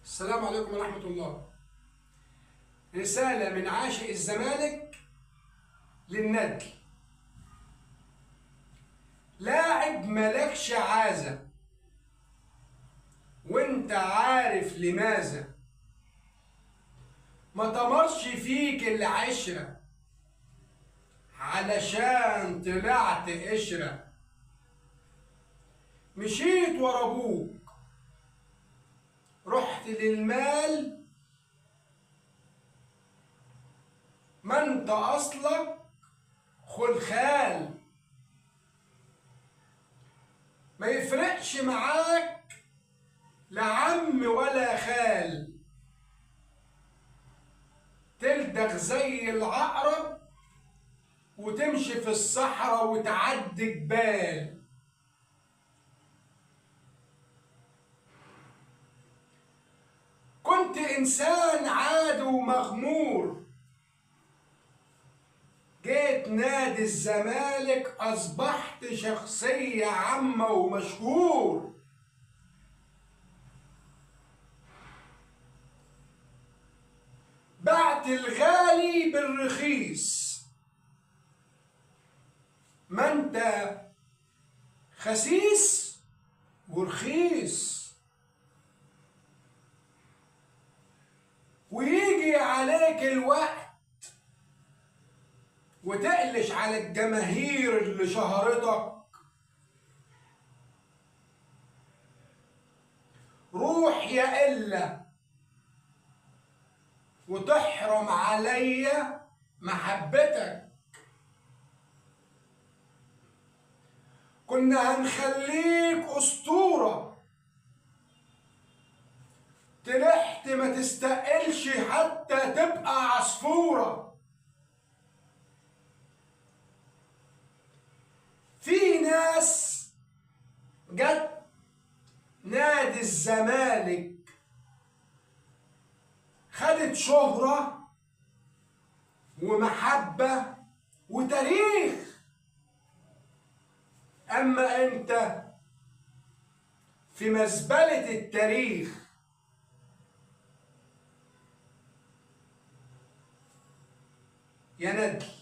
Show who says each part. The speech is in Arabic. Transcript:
Speaker 1: السلام عليكم ورحمة الله. رسالة من عاشق الزمالك للندل. لاعب ملكش عازة وانت عارف لماذا، ما تمرش فيك العشرة علشان طلعت قشرة. مشيت ورا ابوك رحت للمال، ما انت اصلك خلخال. ما يفرقش معاك لا عم ولا خال، تلدغ زي العقرب وتمشي في الصحراء وتعدي جبال. كنت إنسان عادي ومغمور، جيت نادي الزمالك أصبحت شخصية عامة ومشهور. بعت الغالي بالرخيص، ما انت خسيس ورخيص. ويجي عليك الوقت وتقلش على الجماهير اللي شهرتك، روح يا إلا وتحرم عليا محبتك. كنا هنخليك أسطورة، طلعت ما تستقلش حتى تبقى عصفورة. في ناس جت نادي الزمالك خدت شهرة ومحبة وتاريخ، أما أنت في مزبلة التاريخ. يا ندل